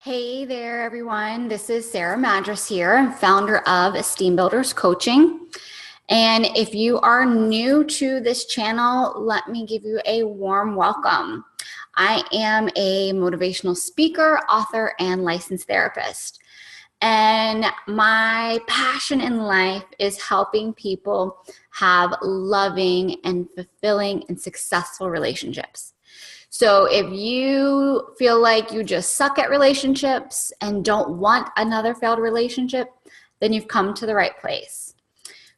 Hey there, everyone. This is Sarah Madras here, founder of Esteem Builders Coaching. And if you are new to this channel, let me give you a warm welcome. I am a motivational speaker, author, and licensed therapist. And my passion in life is helping people have loving and fulfilling and successful relationships. So if you feel like you just suck at relationships and don't want another failed relationship, then you've come to the right place.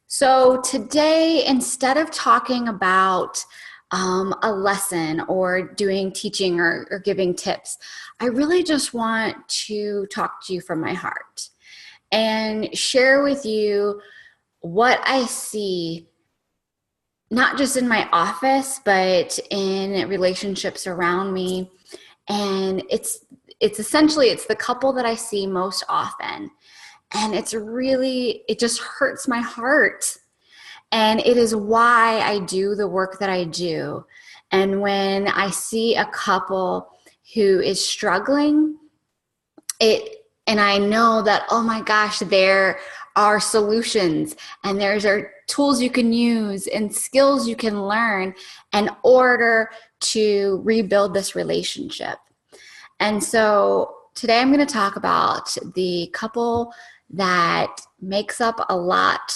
So today, instead of talking about a lesson or doing teaching or giving tips, I really just want to talk to you from my heart and share with you what I see, not just in my office, but in relationships around me. And it's essentially the couple that I see most often. And it just hurts my heart. And it is why I do the work that I do. And when I see a couple who is struggling, and I know that, oh my gosh, there are solutions and there's tools you can use and skills you can learn in order to rebuild this relationship. And so today I'm going to talk about the couple that makes up a lot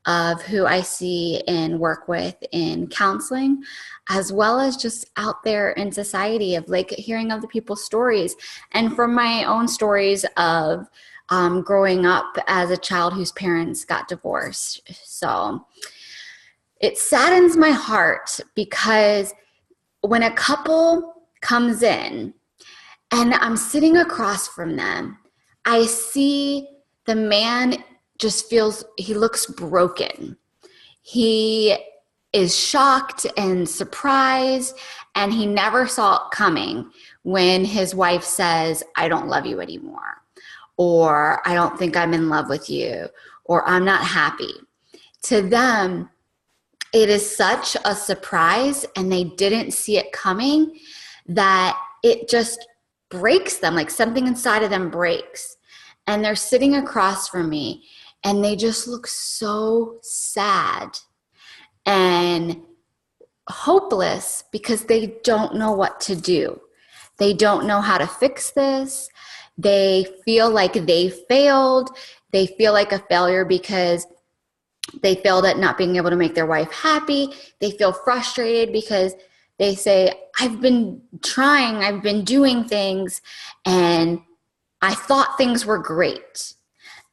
of who I see and work with in counseling, as well as just out there in society, of like hearing other people's stories, and from my own stories of growing up as a child whose parents got divorced. So it saddens my heart because when a couple comes in and I'm sitting across from them, I see the man he looks broken. He is shocked and surprised, and he never saw it coming when his wife says, "I don't love you anymore," or "I don't think I'm in love with you," or "I'm not happy." To them, it is such a surprise, and they didn't see it coming, that it just breaks them, like something inside of them breaks. And they're sitting across from me, and they just look so sad and hopeless because they don't know what to do. They don't know how to fix this. They feel like they failed. They feel like a failure because they failed at not being able to make their wife happy. They feel frustrated because they say, "I've been trying, I've been doing things, and I thought things were great."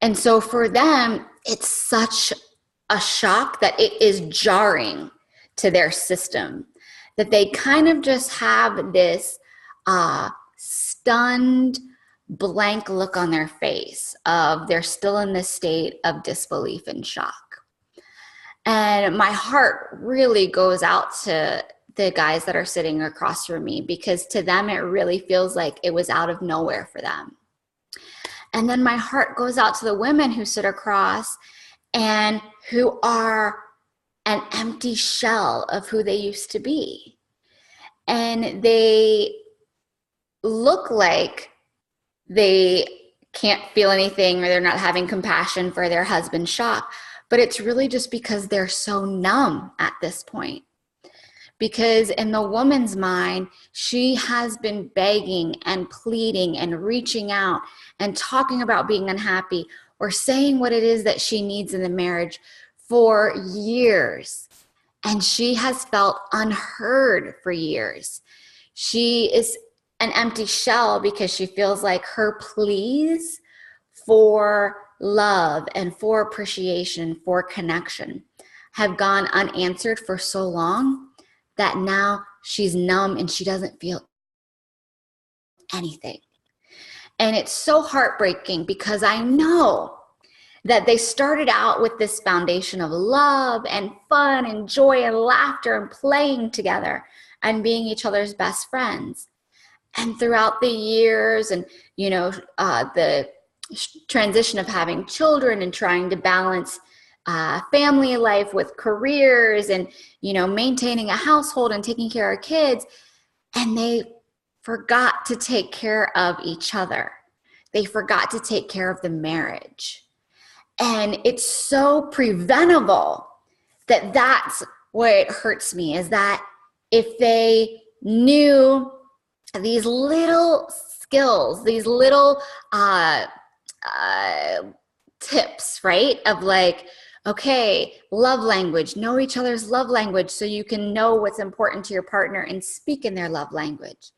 And so for them, it's such a shock that it is jarring to their system, that they kind of just have this stunned, blank look on their face of they're still in this state of disbelief and shock. And my heart really goes out to the guys that are sitting across from me, because to them, it really feels like it was out of nowhere for them. And then my heart goes out to the women who sit across and who are an empty shell of who they used to be. And they look like they can't feel anything, or they're not having compassion for their husband's shock. But it's really just because they're so numb at this point. Because in the woman's mind, she has been begging and pleading and reaching out and talking about being unhappy or saying what it is that she needs in the marriage for years. And she has felt unheard for years. She is an empty shell because she feels like her pleas for love and for appreciation, for connection, have gone unanswered for so long that now she's numb and she doesn't feel anything. And it's so heartbreaking because I know that they started out with this foundation of love and fun and joy and laughter and playing together and being each other's best friends. And throughout the years and, the transition of having children and trying to balance family life with careers and, maintaining a household and taking care of kids. And they forgot to take care of each other. they forgot to take care of the marriage. And it's so preventable that that's where it hurts me, is that if they knew these little skills, these little tips, right? Of like, okay, love language, know each other's love language so you can know what's important to your partner and speak in their love language.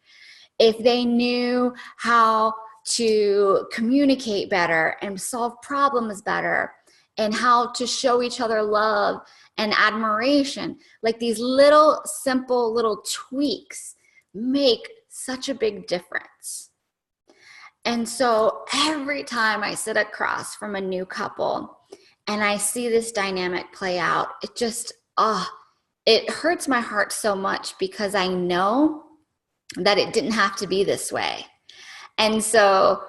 If they knew how to communicate better and solve problems better and how to show each other love and admiration, like these little simple little tweaks make such a big difference. And so every time I sit across from a new couple and I see this dynamic play out, it just, it hurts my heart so much, because I know that it didn't have to be this way. And so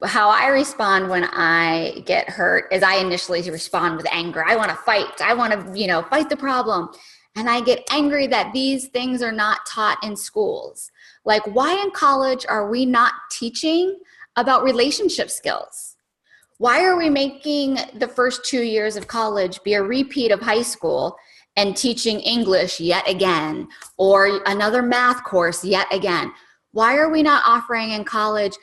how I respond when I get hurt is I initially respond with anger. I want to fight. I want to, fight the problem. And I get angry that these things are not taught in schools. Like, why in college are we not teaching about relationship skills? Why are we making the first 2 years of college be a repeat of high school and teaching English yet again, or another math course yet again? Why are we not offering in college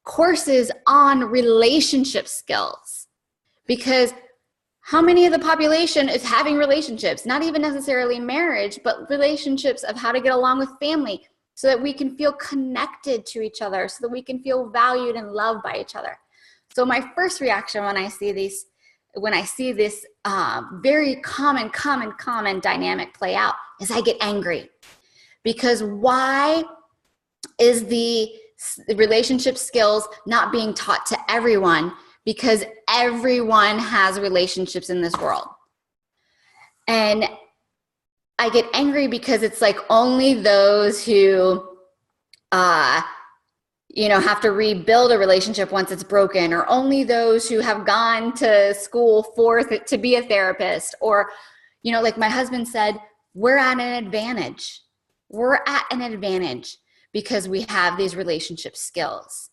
courses on relationship skills? Because how many of the population is having relationships, not even necessarily marriage, but relationships of how to get along with family so that we can feel connected to each other, so that we can feel valued and loved by each other. So my first reaction when I see this very common dynamic play out is I get angry. Because why is the relationship skills not being taught to everyone? Because everyone has relationships in this world. And I get angry because it's like only those who, have to rebuild a relationship once it's broken, or only those who have gone to school to be a therapist, or, like my husband said, we're at an advantage. We're at an advantage because we have these relationship skills.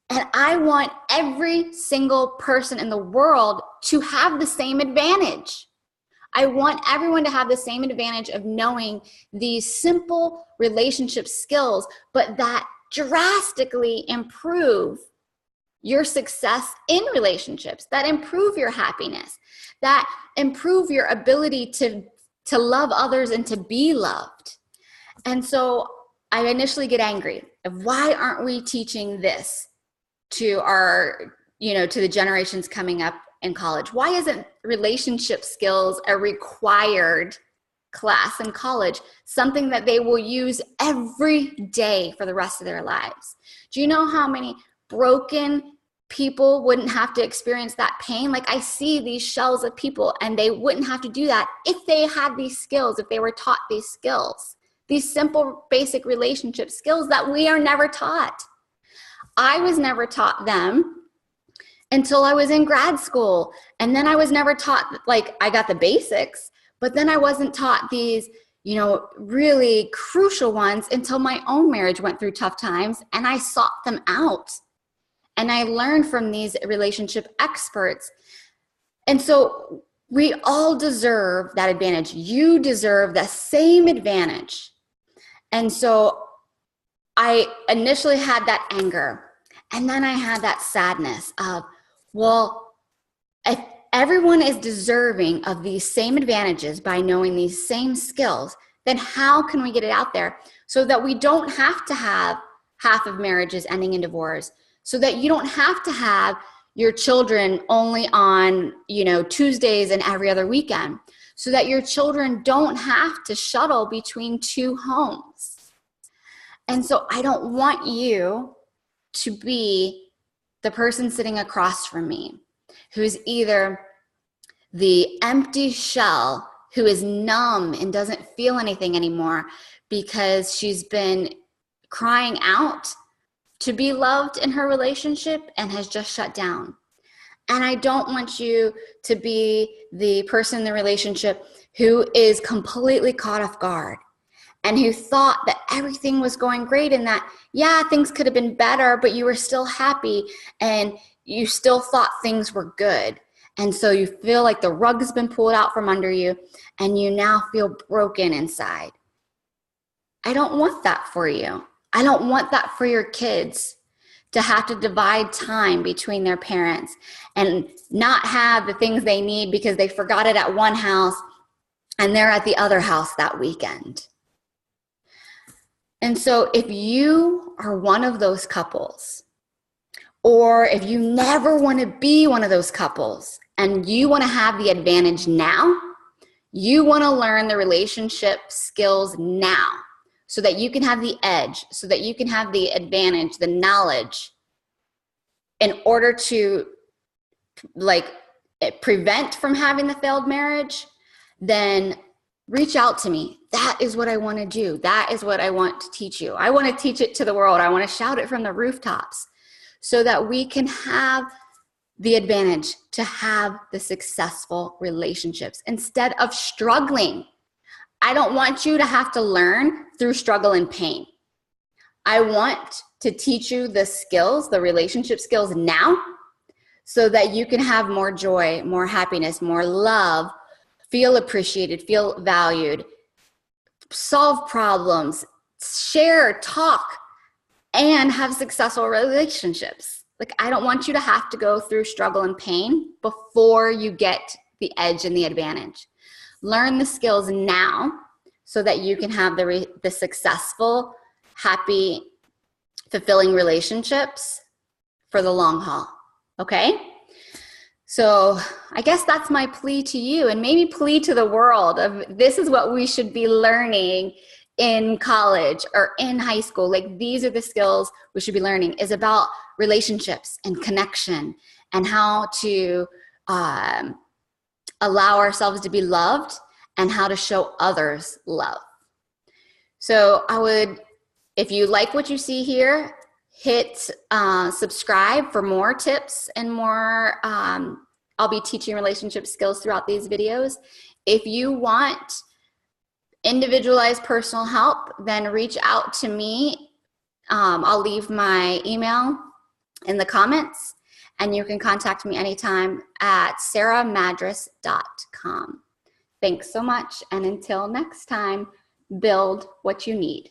And I want every single person in the world to have the same advantage. I want everyone to have the same advantage of knowing these simple relationship skills, but that drastically improve your success in relationships, that improve your happiness, that improve your ability to love others and to be loved. And so I initially get angry of, why aren't we teaching this to our, to the generations coming up in college? Why isn't relationship skills a required class in college, something that they will use every day for the rest of their lives? Do you know how many broken people wouldn't have to experience that pain? Like, I see these shells of people, and they wouldn't have to do that if they had these skills, if they were taught these skills, these simple, basic relationship skills that we are never taught. I was never taught them until I was in grad school. And then I was never taught, like, I got the basics, but then I wasn't taught these, really crucial ones until my own marriage went through tough times, and I sought them out. And I learned from these relationship experts. And so we all deserve that advantage. You deserve the same advantage. And so I initially had that anger, and then I had that sadness of, well, if everyone is deserving of these same advantages by knowing these same skills, then how can we get it out there so that we don't have to have half of marriages ending in divorce, so that you don't have to have your children only on, Tuesdays and every other weekend, so that your children don't have to shuttle between two homes. And so I don't want you to be the person sitting across from me who's either the empty shell, who is numb and doesn't feel anything anymore because she's been crying out to be loved in her relationship and has just shut down. And I don't want you to be the person in the relationship who is completely caught off guard and who thought that everything was going great and that, yeah, things could have been better, but you were still happy and you still thought things were good. And so you feel like the rug has been pulled out from under you and you now feel broken inside. I don't want that for you. I don't want that for your kids, to have to divide time between their parents and not have the things they need because they forgot it at one house and they're at the other house that weekend. And so if you are one of those couples, or if you never want to be one of those couples and you want to have the advantage now, you want to learn the relationship skills now so that you can have the edge, so that you can have the advantage, the knowledge, in order to prevent from having the failed marriage, then reach out to me. That is what I want to do. That is what I want to teach you. I want to teach it to the world. I want to shout it from the rooftops so that we can have the advantage to have the successful relationships instead of struggling. I don't want you to have to learn through struggle and pain. I want to teach you the skills, the relationship skills now, so that you can have more joy, more happiness, more love, feel appreciated, feel valued, solve problems, share, talk, and have successful relationships. Like, I don't want you to have to go through struggle and pain before you get the edge and the advantage. Learn the skills now so that you can have the successful, happy, fulfilling relationships for the long haul, okay? So I guess that's my plea to you, and maybe plea to the world of this is what we should be learning in college or in high school. Like, these are the skills we should be learning, is about relationships and connection and how to allow ourselves to be loved and how to show others love. So I would, if you like what you see here, hit subscribe for more tips and more. I'll be teaching relationship skills throughout these videos. If you want individualized personal help, then reach out to me. I'll leave my email in the comments, and you can contact me anytime at sarahmadras.com. Thanks so much, and until next time, build what you need.